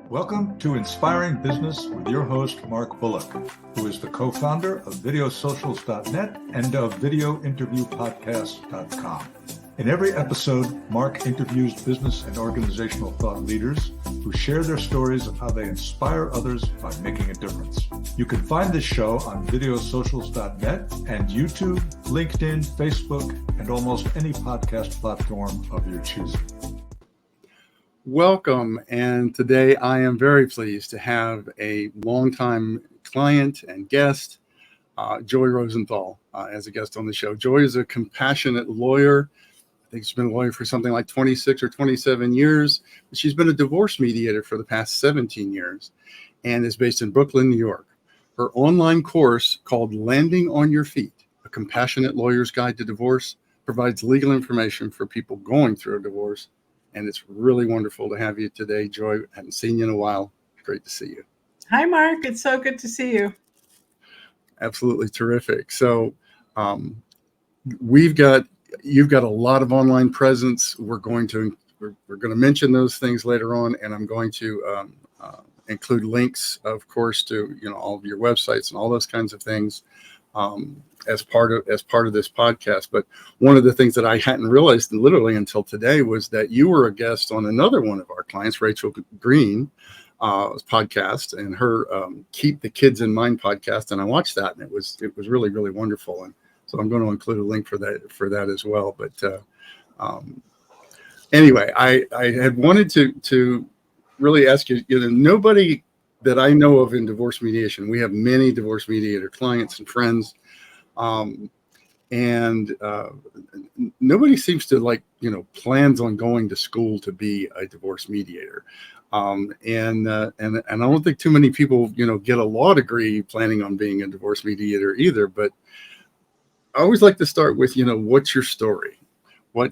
Welcome to Inspiring Business with your host, Mark Bullock, who is the co-founder of videosocials.net and of videointerviewpodcast.com. In every episode, Mark interviews business and organizational thought leaders who share their stories of how they inspire others by making a difference. You can find this show on videosocials.net and YouTube, LinkedIn, Facebook, and almost any podcast platform of your choosing. Welcome, and today I am very pleased to have a longtime client and guest, Joy Rosenthal, as a guest on the show. Joy is a compassionate lawyer. I think she's been a lawyer for something like 26 or 27 years. She's been a divorce mediator for the past 17 years and is based in Brooklyn, New York. Her online course called Landing on Your Feet, A Compassionate Lawyer's Guide to Divorce, provides legal information for people going through a divorce. And it's really wonderful to have you today, Joy. I haven't seen you in a while. Great to see you. Hi, Mark. It's so good to see you. Absolutely terrific. So you've got a lot of online presence. We're going to mention those things later on, and I'm going to include links, of course, to all of your websites and all those kinds of things as part of this podcast. But one of the things that I hadn't realized literally until today was that you were a guest on another one of our clients, Rachel Green, podcast, and her Keep the Kids in Mind podcast. And I watched that, and it was really, really wonderful. And so I'm going to include a link for that as well. But anyway, I had wanted to really ask you, nobody that I know of in divorce mediation, we have many divorce mediator clients and friends, and nobody seems to plans on going to school to be a divorce mediator. And I don't think too many people, get a law degree planning on being a divorce mediator either. But I always like to start with, what's your story?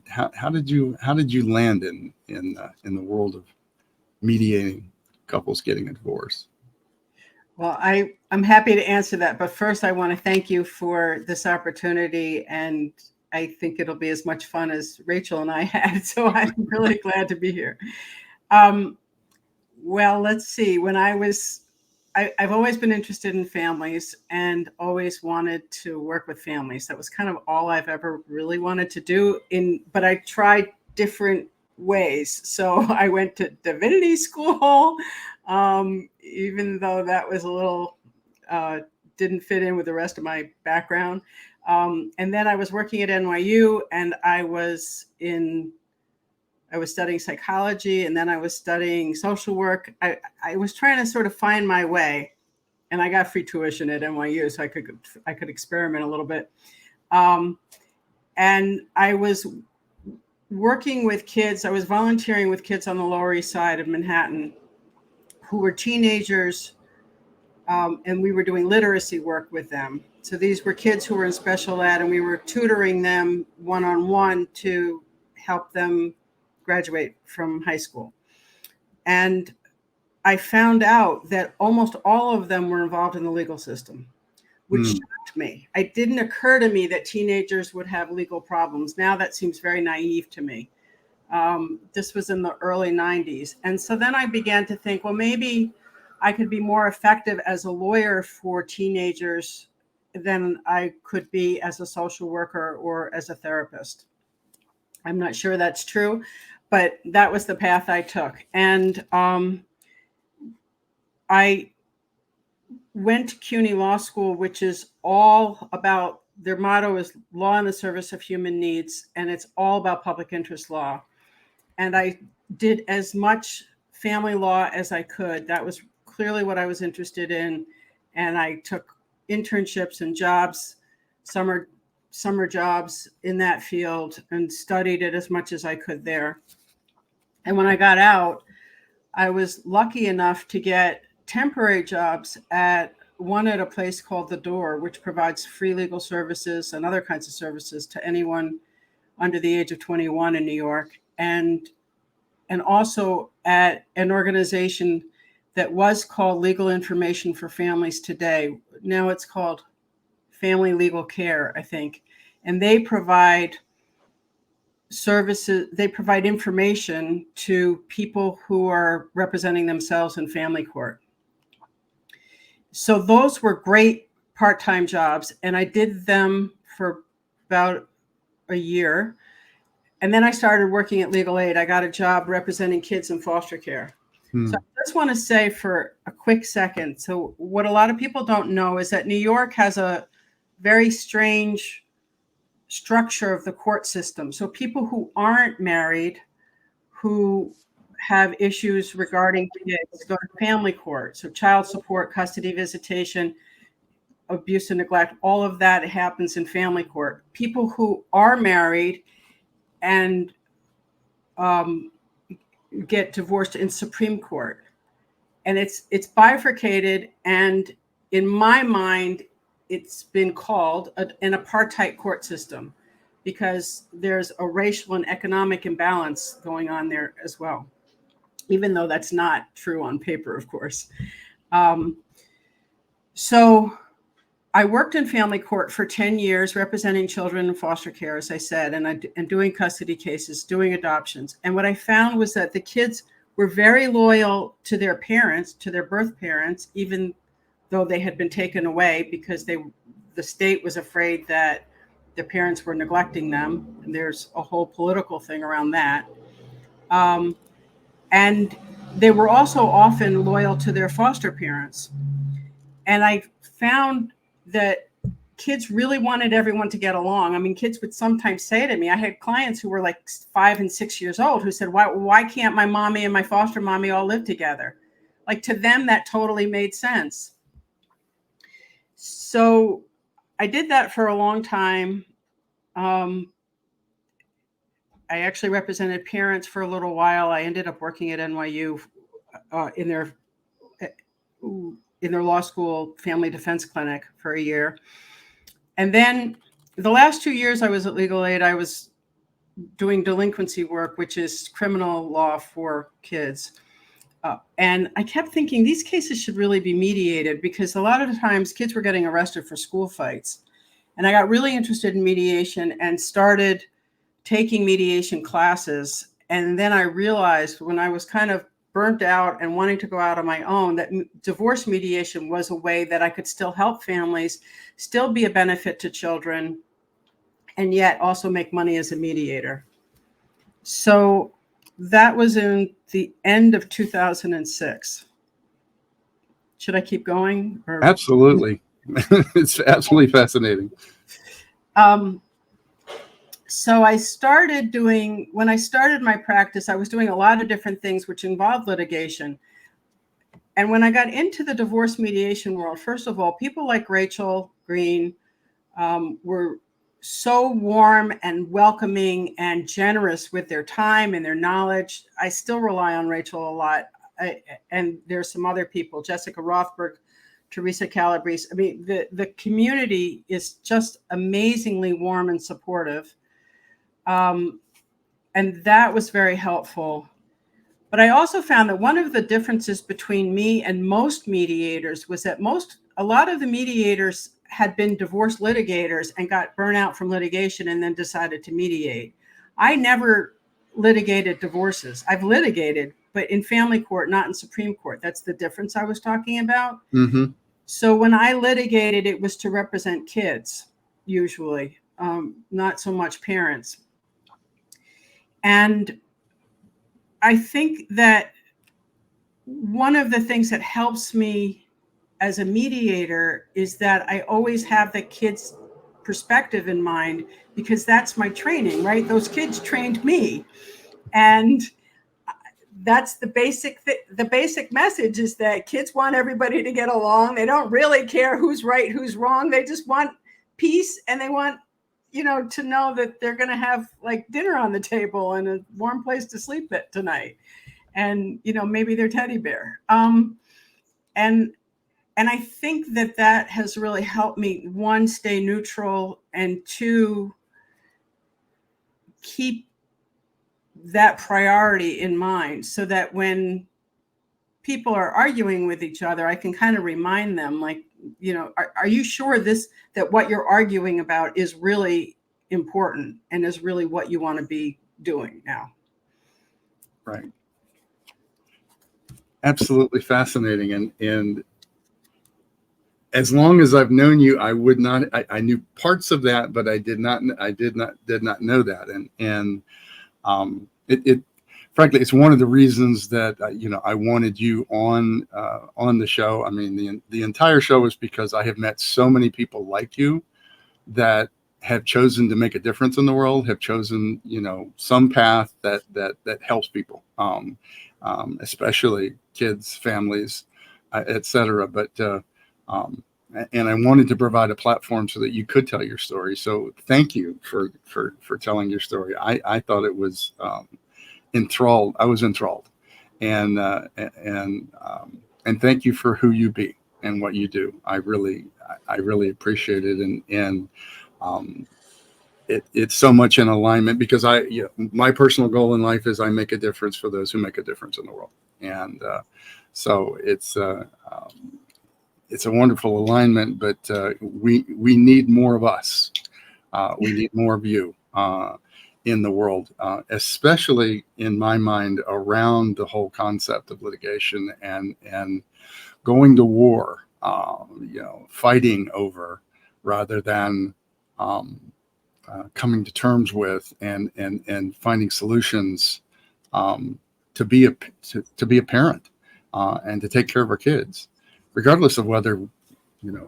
How did you land in the world of mediating couples getting a divorce? Well, I'm happy to answer that. But first, I want to thank you for this opportunity. And I think it'll be as much fun as Rachel and I had. So I'm really glad to be here. Well, let's see. When I've always been interested in families and always wanted to work with families. That was kind of all I've ever really wanted to do. But I tried different ways. So I went to Divinity School, even though that was a little, didn't fit in with the rest of my background. And then I was working at NYU, and I was studying psychology, and then I was studying social work. I was trying to sort of find my way, and I got free tuition at NYU, so I could experiment a little bit. And I was working with kids. I was volunteering with kids on the Lower East Side of Manhattan who were teenagers, and we were doing literacy work with them. So these were kids who were in special ed, and we were tutoring them one-on-one to help them graduate from high school. And I found out that almost all of them were involved in the legal system, which shocked me. It didn't occur to me that teenagers would have legal problems. Now that seems very naive to me. This was in the early 90s. And so then I began to think, well, maybe I could be more effective as a lawyer for teenagers than I could be as a social worker or as a therapist. I'm not sure that's true, but that was the path I took. And I went to CUNY Law School, which is all about, their motto is law in the service of human needs, and it's all about public interest law. And I did as much family law as I could. That was clearly what I was interested in. And I took internships and jobs, summer jobs in that field, and studied it as much as I could there. And when I got out, I was lucky enough to get temporary jobs at a place called The Door, which provides free legal services and other kinds of services to anyone under the age of 21 in New York, and also at an organization that was called Legal Information for Families Today. Now it's called Family Legal Care, I think. And they provide services, they provide information to people who are representing themselves in family court. So those were great part-time jobs, and I did them for about a year. And then I started working at Legal Aid. I got a job representing kids in foster care. So I just want to say for a quick second, so what a lot of people don't know is that New York has a very strange structure of the court system. So people who aren't married, who have issues regarding kids, go to family court. So child support, custody visitation, abuse and neglect, all of that happens in family court. People who are married and get divorced in Supreme Court. And it's bifurcated. And in my mind, it's been called an apartheid court system because there's a racial and economic imbalance going on there as well, even though that's not true on paper, of course. So I worked in family court for 10 years, representing children in foster care, as I said, and doing custody cases, doing adoptions. And what I found was that the kids were very loyal to their parents, to their birth parents, even though they had been taken away because the state was afraid that their parents were neglecting them. And there's a whole political thing around that. And they were also often loyal to their foster parents. And I found that kids really wanted everyone to get along. I mean, kids would sometimes say to me, I had clients who were like 5 and 6 years old who said, why can't my mommy and my foster mommy all live together? Like, to them, that totally made sense. So I did that for a long time. I actually represented parents for a little while. I ended up working at NYU in their law school family defense clinic for a year. And then the last 2 years I was at Legal Aid, I was doing delinquency work, which is criminal law for kids. And I kept thinking these cases should really be mediated because a lot of the times kids were getting arrested for school fights. And I got really interested in mediation and started taking mediation classes. And then I realized when I was kind of burnt out and wanting to go out on my own, that divorce mediation was a way that I could still help families, still be a benefit to children, and yet also make money as a mediator. So that was in the end of 2006. Should I keep going? Or? Absolutely. It's absolutely fascinating. So I started when I started my practice, I was doing a lot of different things which involved litigation. And when I got into the divorce mediation world, first of all, people like Rachel Green were so warm and welcoming and generous with their time and their knowledge. I still rely on Rachel a lot. And there's some other people, Jessica Rothberg, Teresa Calabrese. I mean, the community is just amazingly warm and supportive. And that was very helpful. But I also found that one of the differences between me and most mediators was that a lot of the mediators had been divorce litigators and got burnout from litigation and then decided to mediate. I never litigated divorces. I've litigated, but in family court, not in Supreme Court. That's the difference I was talking about. Mm-hmm. So when I litigated, it was to represent kids, usually, not so much parents. And I think that one of the things that helps me as a mediator is that I always have the kids' perspective in mind, because that's my training, right? Those kids trained me. And that's the basic message is that kids want everybody to get along. They don't really care who's right, who's wrong. They just want peace, and they want, to know that they're going to have like dinner on the table and a warm place to sleep at tonight. And, maybe their teddy bear. And I think that has really helped me, one, stay neutral, and two, keep that priority in mind, so that when people are arguing with each other, I can kind of remind them, like, are you sure that what you're arguing about is really important and is really what you want to be doing now. Right. Absolutely fascinating. And as long as I've known you, I knew parts of that, but I did not know that. And it frankly, it's one of the reasons that, I wanted you on the show. I mean, the entire show is because I have met so many people like you that have chosen to make a difference in the world, have chosen, some path that helps people, especially kids, families, et cetera. But, and I wanted to provide a platform so that you could tell your story. So thank you for telling your story. I thought it was enthralled. I was enthralled, and thank you for who you be and what you do. I really appreciate it, and it's so much in alignment because my personal goal in life is I make a difference for those who make a difference in the world, and so it's a wonderful alignment. But we need more of us. We need more of you in the world, especially in my mind around the whole concept of litigation and going to war, fighting over rather than coming to terms with and finding solutions to be a parent and to take care of our kids, regardless of whether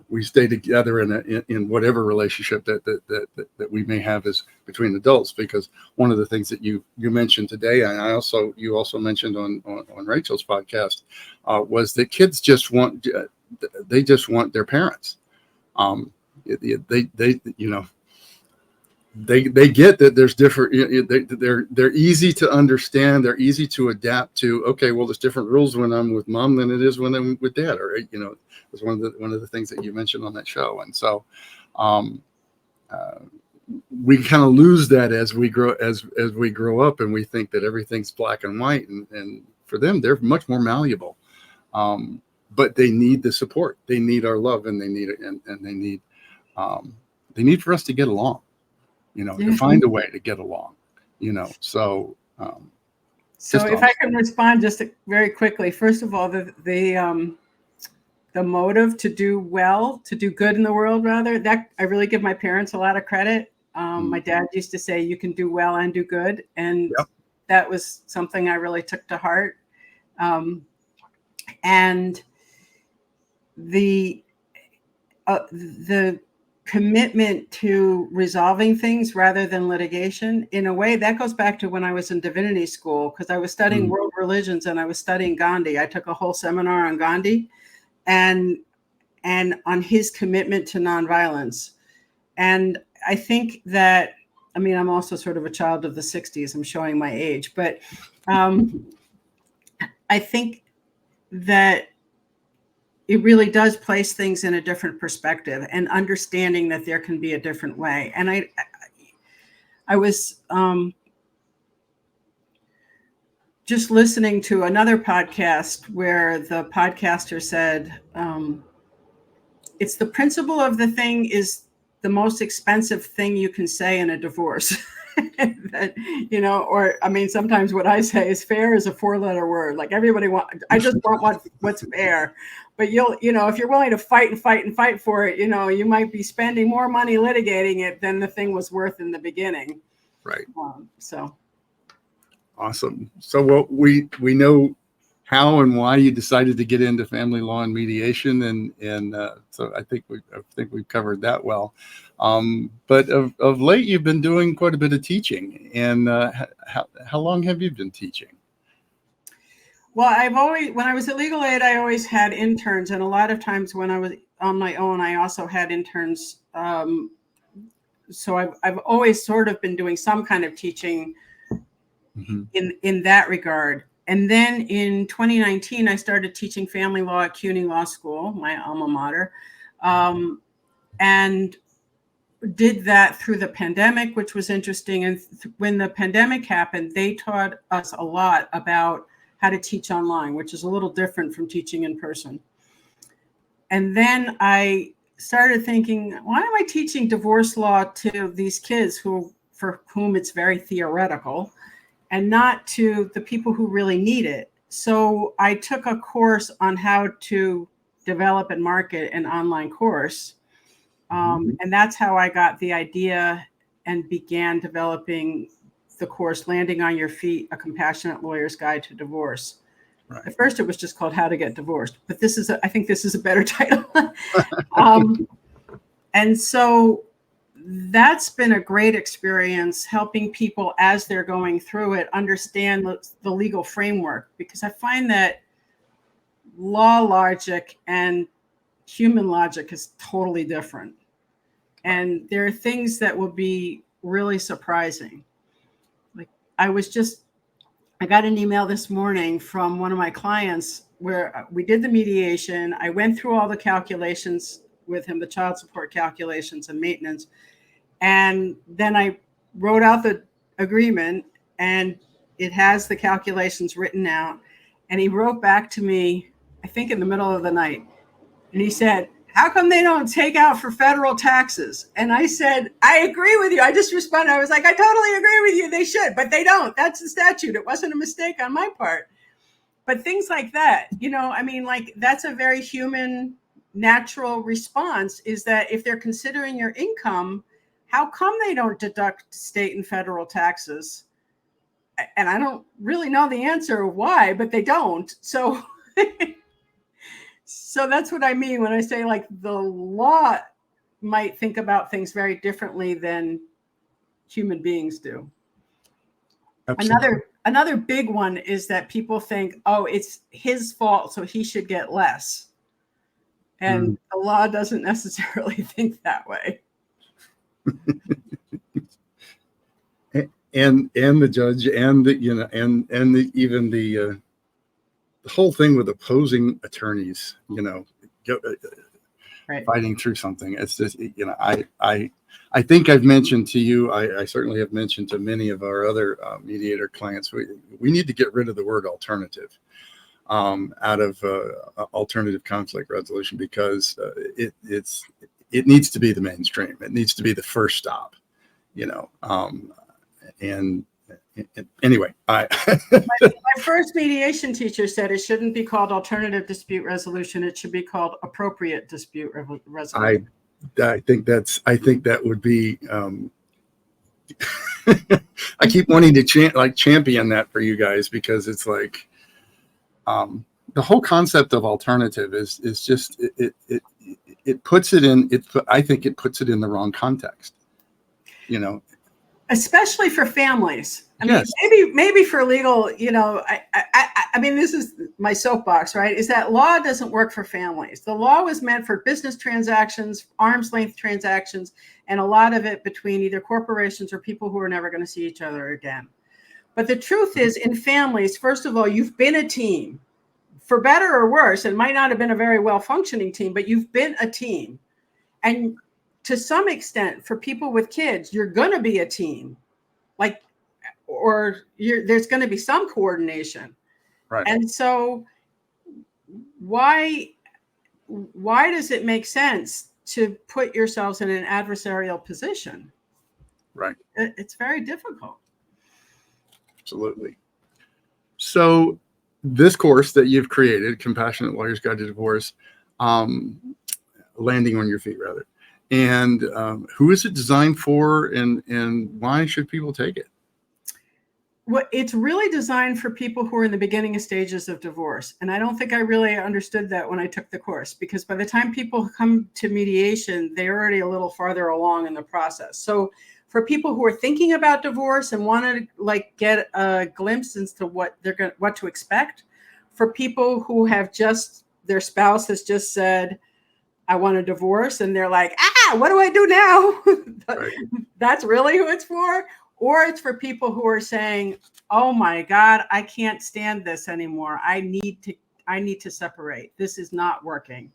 we stay together in whatever relationship that we may have as between adults. Because one of the things that you mentioned today, and you also mentioned on Rachel's podcast, was that kids just want their parents. They get that there's different. They're easy to understand. They're easy to adapt to. Okay, well, there's different rules when I'm with mom than it is when I'm with dad. Or was one of the things that you mentioned on that show. And so, we kind of lose that as we grow up, and we think that everything's black and white. And for them, they're much more malleable. But they need the support. They need our love, and they need it, and they need for us to get along. To find a way to get along, so if I can respond just very quickly. First of all, the motive to do well, to do good in the world, rather, that I really give my parents a lot of credit. My dad used to say, you can do well and do good. And that was something I really took to heart. And the commitment to resolving things rather than litigation, in a way, that goes back to when I was in Divinity School, because I was studying world religions and I was studying Gandhi. I took a whole seminar on Gandhi and on his commitment to nonviolence. And I think that, I'm also sort of a child of the 60s. I'm showing my age, but I think that it really does place things in a different perspective, and understanding that there can be a different way. And I was just listening to another podcast where the podcaster said, it's the principle of the thing is the most expensive thing you can say in a divorce. That, sometimes what I say is fair is a 4-letter word. Like everybody I just want what's fair. But if you're willing to fight for it, you might be spending more money litigating it than the thing was worth in the beginning. Right. So. Awesome. So we know how and why you decided to get into family law and mediation, and so I think we've covered that well. But of late, you've been doing quite a bit of teaching. And how long have you been teaching? Well, when I was at Legal Aid, I always had interns, and a lot of times when I was on my own, I also had interns. So I've always sort of been doing some kind of teaching in that regard. And then in 2019, I started teaching family law at CUNY Law School, my alma mater, and did that through the pandemic, which was interesting. And when the pandemic happened, they taught us a lot about how to teach online, which is a little different from teaching in person. And then I started thinking, why am I teaching divorce law to these kids who for whom it's very theoretical, and not to the people who really need it. So I took a course on how to develop and market an online course. And that's how I got the idea and began developing the course, Landing on Your Feet, A Compassionate Lawyer's Guide to Divorce. Right. At first, it was just called How to Get Divorced, but I think this is a better title. And so that's been a great experience, helping people as they're going through it understand the legal framework, because I find that law logic and human logic is totally different. And there are things that will be really surprising. Like I got an email this morning from one of my clients where we did the mediation. I went through all the calculations with him, the child support calculations and maintenance. And then I wrote out the agreement, and it has the calculations written out. And he wrote back to me, I think in the middle of the night. And he said, how come they don't take out for federal taxes? And I said, I agree with you. I just responded. I was like, I totally agree with you. They should, but they don't. That's the statute. It wasn't a mistake on my part. But things like that, like that's a very human, natural response, is that if they're considering your income, how come they don't deduct state and federal taxes? And I don't really know the answer why, but they don't. So so that's what I mean when I say like the law might think about things very differently than human beings do. Absolutely. Another big one is that people think, oh, it's his fault, so he should get less. And the law doesn't necessarily think that way. and the judge and the even the whole thing with opposing attorneys, right, fighting through something. It's just, I think I've mentioned to you, I certainly have mentioned to many of our other mediator clients, we need to get rid of the word alternative out of alternative conflict resolution, because it needs to be the mainstream. It needs to be the first stop, anyway, my first mediation teacher said it shouldn't be called alternative dispute resolution. It should be called appropriate dispute resolution. I think that would be, I keep wanting to champion that for you guys, because it's like, the whole concept of alternative is just, it puts it in, I think it puts it in the wrong context, especially for families. Yes. Maybe for legal, I mean, this is my soapbox, right? Is that law doesn't work for families. The law was meant for business transactions, arm's length transactions, and a lot of it between either corporations or people who are never going to see each other again. But the truth is, in families, first of all, you've been a team, for better or worse. It might not have been a very well-functioning team, but you've been a team. And to some extent, for people with kids, you're going to be a team, there's going to be some coordination. Right. And so why does it make sense to put yourselves in an adversarial position? Right. It's very difficult. Absolutely. So this course that you've created, Compassionate Lawyer's Guide to Divorce, Landing on Your Feet, rather. And who is it designed for, and why should people take it? Well, it's really designed for people who are in the beginning stages of divorce. And I don't think I really understood that when I took the course, because by the time people come to mediation, they're already a little farther along in the process. So for people who are thinking about divorce and want to get a glimpse into what to expect, for people who have their spouse has just said, I want a divorce, and they're like, what do I do now? Right. That's really who it's for. Or it's for people who are saying, oh my God, I can't stand this anymore. I need to separate. This is not working.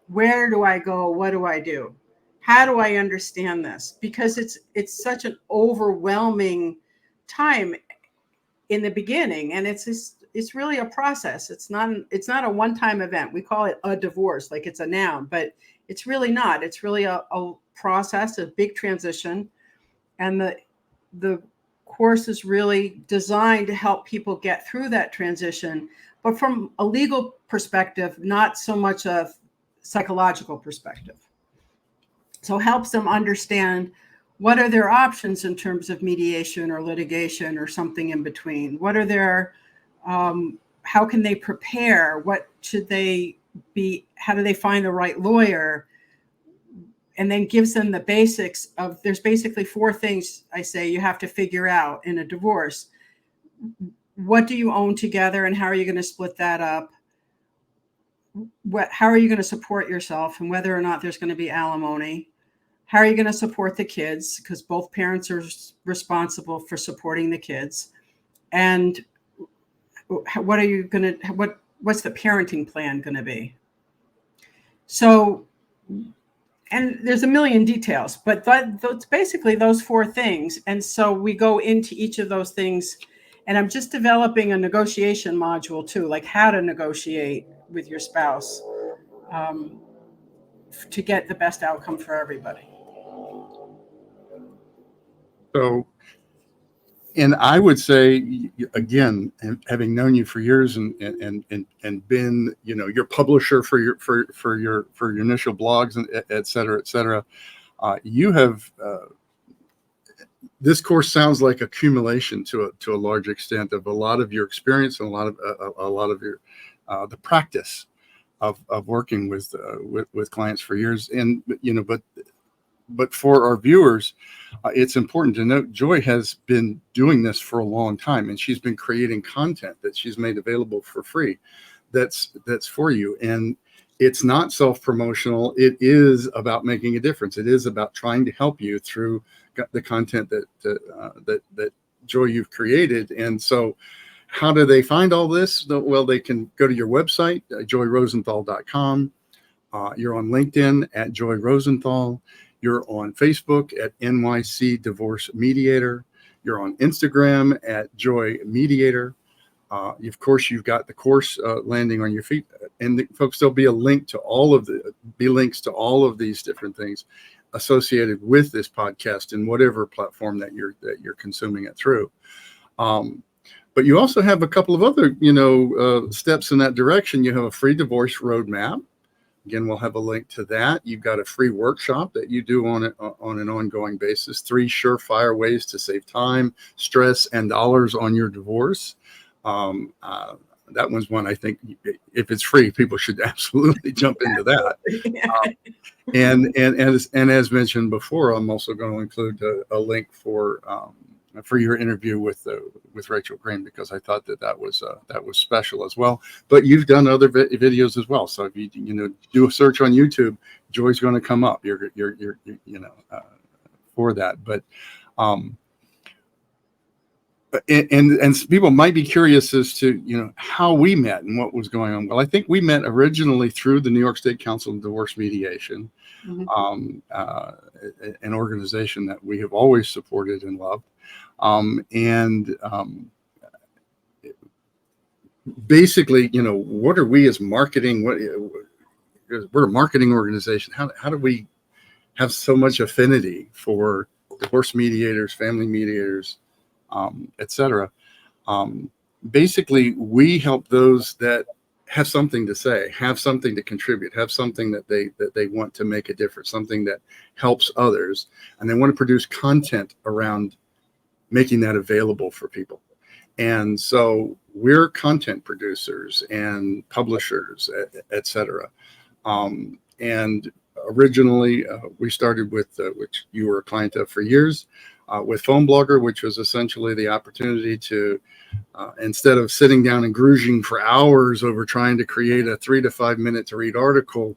Where do I go? What do I do? How do I understand this? Because it's such an overwhelming time in the beginning, and it's really a process. It's not a one-time event. We call it a divorce, like it's a noun, but it's really not. It's really a process, a big transition, and the course is really designed to help people get through that transition, but from a legal perspective, not so much a psychological perspective. So helps them understand what are their options in terms of mediation or litigation or something in between. What are their, how can they prepare? What should they be? How do they find the right lawyer? And then gives them the basics of, there's basically 4 things I say you have to figure out in a divorce. What do you own together and how are you going to split that up? How are you going to support yourself and whether or not there's going to be alimony? How are you going to support the kids? Because both parents are responsible for supporting the kids. And what are you going to, what's the parenting plan going to be? So, and there's a million details, but that's basically those 4 things. And so we go into each of those things, and I'm just developing a negotiation module too, like how to negotiate with your spouse to get the best outcome for everybody. So, and I would say, again, having known you for years and been, you know, your publisher for your initial blogs and et cetera, you have, this course sounds like accumulation to a large extent of a lot of your experience and a lot of your, the practice of working with clients for years. And, you know, but for our viewers, it's important to note Joy has been doing this for a long time, and she's been creating content that she's made available for free. That's for you, and it's not self-promotional. It is about making a difference. It is about trying to help you through the content that Joy you've created. And so, how do they find all this? Well, they can go to your website, joyrosenthal.com. You're on LinkedIn at Joy Rosenthal. You're on Facebook at NYC Divorce Mediator. You're on Instagram at Joy Mediator. Of course, you've got the course landing on your feet. And folks, there'll be a link to links to all of these different things associated with this podcast in whatever platform that you're consuming it through. But you also have a couple of other, steps in that direction. You have a free divorce roadmap. Again, we'll have a link to that. You've got a free workshop that you do on an ongoing basis. 3 surefire ways to save time, stress, and dollars on your divorce. That one's one I think if it's free, people should absolutely jump into that. And as mentioned before, I'm also going to include a link for your interview with Rachel Green, because I thought that was special as well. But you've done other videos as well. So if you do a search on YouTube, Joy's going to come up. You're for that. But and people might be curious as to how we met and what was going on. Well, I think we met originally through the New York State Council of Divorce Mediation, an organization that we have always supported and loved. Basically, what are we as marketing? We're a marketing organization. How do we have so much affinity for divorce mediators, family mediators, etc.? Basically, we help those that have something to say, have something to contribute, have something that they want to make a difference, something that helps others, and they want to produce content around making that available for people. And so we're content producers and publishers, et cetera. And originally we started with, which you were a client of for years, with Phone Blogger, which was essentially the opportunity to, instead of sitting down and grouging for hours over trying to create a 3 to 5 minute to read article,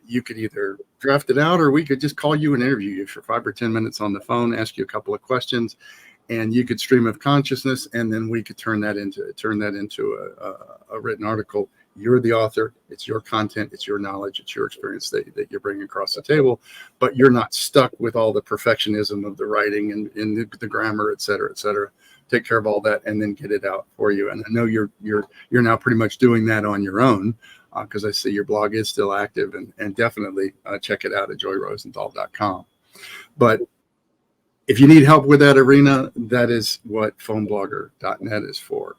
you could either draft it out, or we could just call you and interview you for 5 or 10 minutes on the phone, ask you a couple of questions, and you could stream of consciousness, and then we could turn that into a written article. You're the author. It's your content. It's your knowledge. It's your experience that you're bringing across the table, but you're not stuck with all the perfectionism of the writing and the grammar, et cetera, et cetera. Take care of all that and then get it out for you. And I know you're now pretty much doing that on your own, because I see your blog is still active, and definitely check it out at joyrosenthal.com. But if you need help with that arena, that is what phoneblogger.net is for.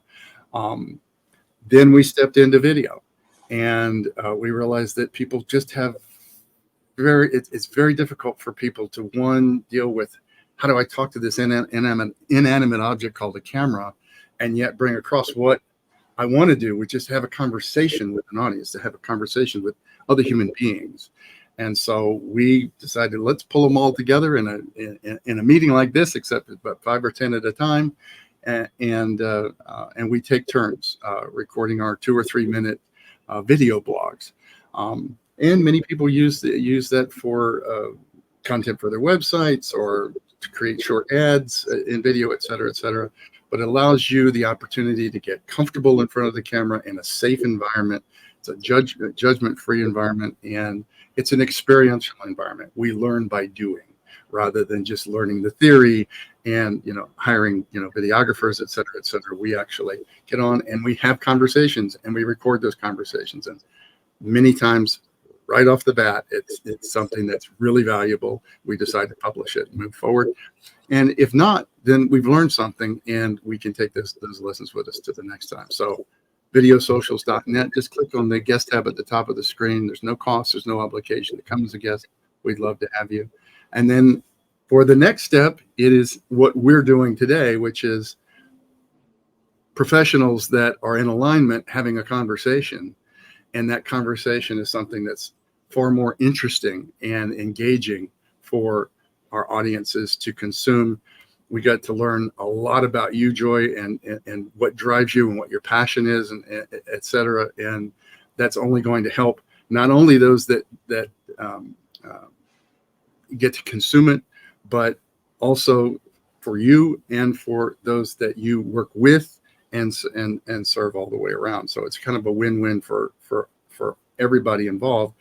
Then we stepped into video, and we realized that people just have it's very difficult for people to, one, deal with how do I talk to this inanimate object called a camera and yet bring across what I want to do, which is to have a conversation with an audience, to have a conversation with other human beings. And so we decided, let's pull them all together in a meeting like this, except about 5 or 10 at a time. And we take turns recording our 2 or 3 minute video blogs. And many people use that for content for their websites or to create short ads in video, et cetera, et cetera. But it allows you the opportunity to get comfortable in front of the camera in a safe environment. It's a judgment-free environment, and it's an experiential environment. We learn by doing rather than just learning the theory and, hiring, videographers, et cetera, we actually get on and we have conversations and we record those conversations. And many times right off the bat, it's something that's really valuable. We decide to publish it and move forward. And if not, then we've learned something and we can take those lessons with us to the next time. So videosocials.net, just click on the guest tab at the top of the screen. There's no cost, there's no obligation to come as a guest. We'd love to have you. And then for the next step, it is what we're doing today, which is professionals that are in alignment having a conversation. And that conversation is something that's far more interesting and engaging for our audiences to consume. We got to learn a lot about you, Joy, and what drives you and what your passion is, and et cetera. And that's only going to help not only those that get to consume it, but also for you and for those that you work with and serve all the way around. So it's kind of a win-win for everybody involved.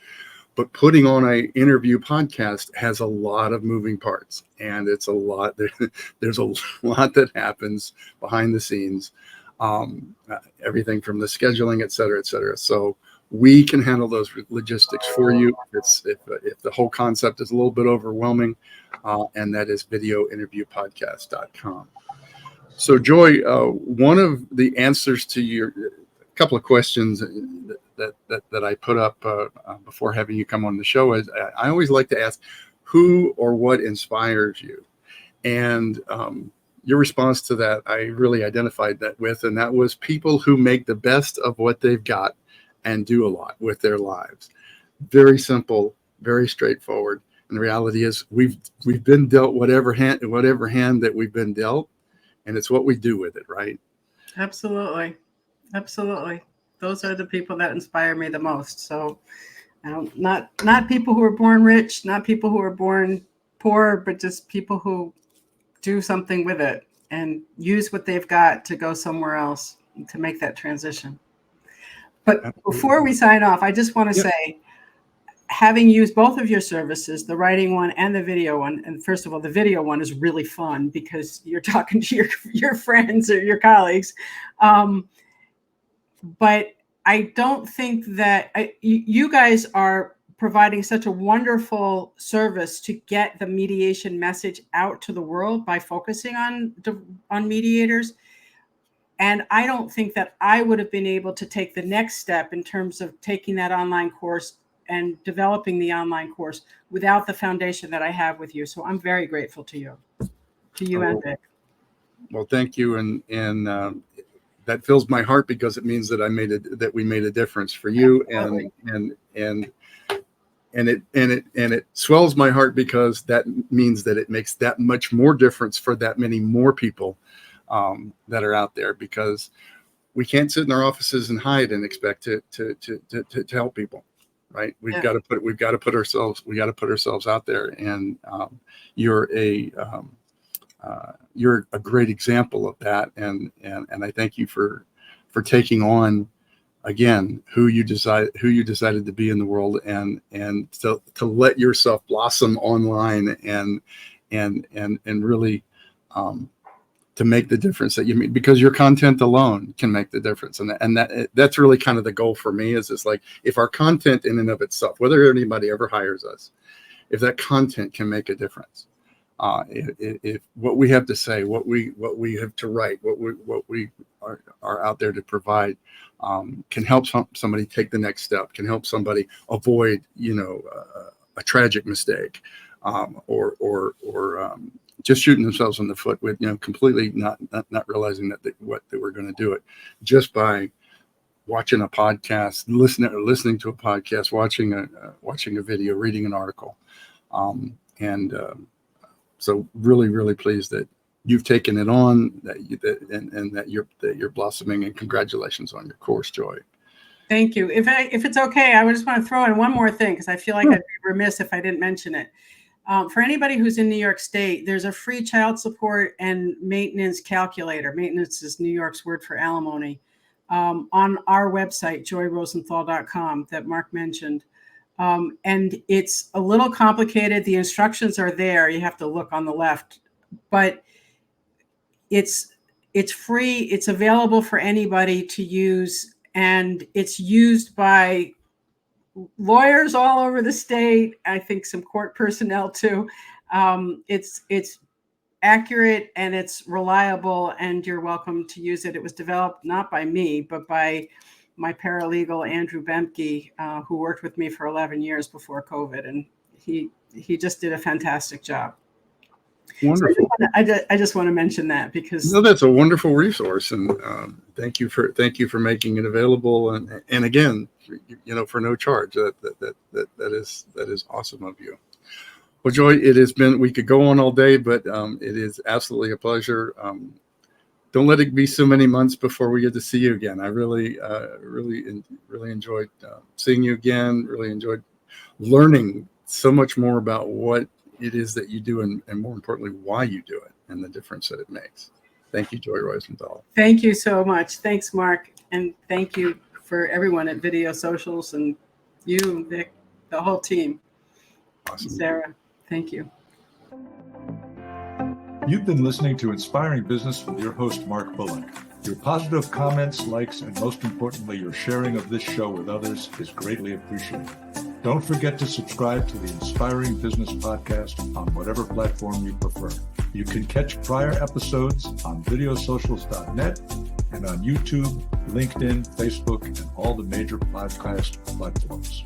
But putting on an interview podcast has a lot of moving parts, and it's a lot. There's a lot that happens behind the scenes, everything from the scheduling, et cetera, et cetera. So we can handle those logistics for you if the whole concept is a little bit overwhelming, and that is videointerviewpodcast.com. So Joy, one of the answers to your couple of questions that I put up before having you come on the show is I always like to ask who or what inspires you, and your response to that I really identified that with, and that was people who make the best of what they've got and do a lot with their lives. Very simple, very straightforward. And the reality is we've been dealt whatever hand that we've been dealt, and it's what we do with it, right? Absolutely. Those are the people that inspire me the most. So not people who are born rich, not people who are born poor, but just people who do something with it and use what they've got to go somewhere else to make that transition. But before we sign off, I just want to say, having used both of your services, the writing one and the video one, and first of all, the video one is really fun because you're talking to your friends or your colleagues. But I don't think that you guys are providing such a wonderful service to get the mediation message out to the world by focusing on mediators. And I don't think that I would have been able to take the next step in terms of taking that online course and developing the online course without the foundation that I have with you. So I'm very grateful to you and Vic. Well, thank you. And that fills my heart because it means that we made a difference for you. And it swells my heart because that means that it makes that much more difference for that many more people that are out there, because we can't sit in our offices and hide and expect to help people, right? We've got to put ourselves out there, and you're a great example of that, and I thank you for taking on again who you decided to be in the world, and to let yourself blossom online and really to make the difference that you mean, because your content alone can make the difference. And that's really kind of the goal for me, is it's like, if our content in and of itself, whether anybody ever hires us, if that content can make a difference, If what we have to say, what we have to write, what we are out there to provide, can help somebody take the next step, can help somebody avoid, a tragic mistake, or just shooting themselves in the foot with, completely not realizing that what they were going to do it just by watching a podcast, listening to a podcast, watching a video, reading an article, so really, really pleased that you've taken it on, that you're blossoming, and congratulations on your course, Joy. Thank you. If it's okay, I would just want to throw in one more thing, because I feel like I'd be remiss if I didn't mention it. For anybody who's in New York State, there's a free child support and maintenance calculator. Maintenance is New York's word for alimony. On our website, joyrosenthal.com, that Mark mentioned. And it's a little complicated. The instructions are there. You have to look on the left, but it's free. It's available for anybody to use, and it's used by lawyers all over the state. I think some court personnel too. It's accurate and it's reliable, and you're welcome to use it. It was developed not by me, but by my paralegal, Andrew Bemke, who worked with me for 11 years before COVID. And he just did a fantastic job. Wonderful. So I just want to mention that, because that's a wonderful resource. And thank you for making it available. And again, for no charge. That is awesome of you. Well, Joy, we could go on all day, but it is absolutely a pleasure. Don't let it be so many months before we get to see you again. I really enjoyed seeing you again. Really enjoyed learning so much more about what it is that you do, and more importantly, why you do it and the difference that it makes. Thank you, Joy Rosenthal. Thank you so much. Thanks, Mark. And thank you for everyone at Video Socials, and you, Vic, the whole team. Awesome. Sarah, thank you. You've been listening to Inspiring Business with your host, Mark Bullock. Your positive comments, likes, and most importantly, your sharing of this show with others is greatly appreciated. Don't forget to subscribe to the Inspiring Business Podcast on whatever platform you prefer. You can catch prior episodes on videosocials.net and on YouTube, LinkedIn, Facebook, and all the major podcast platforms.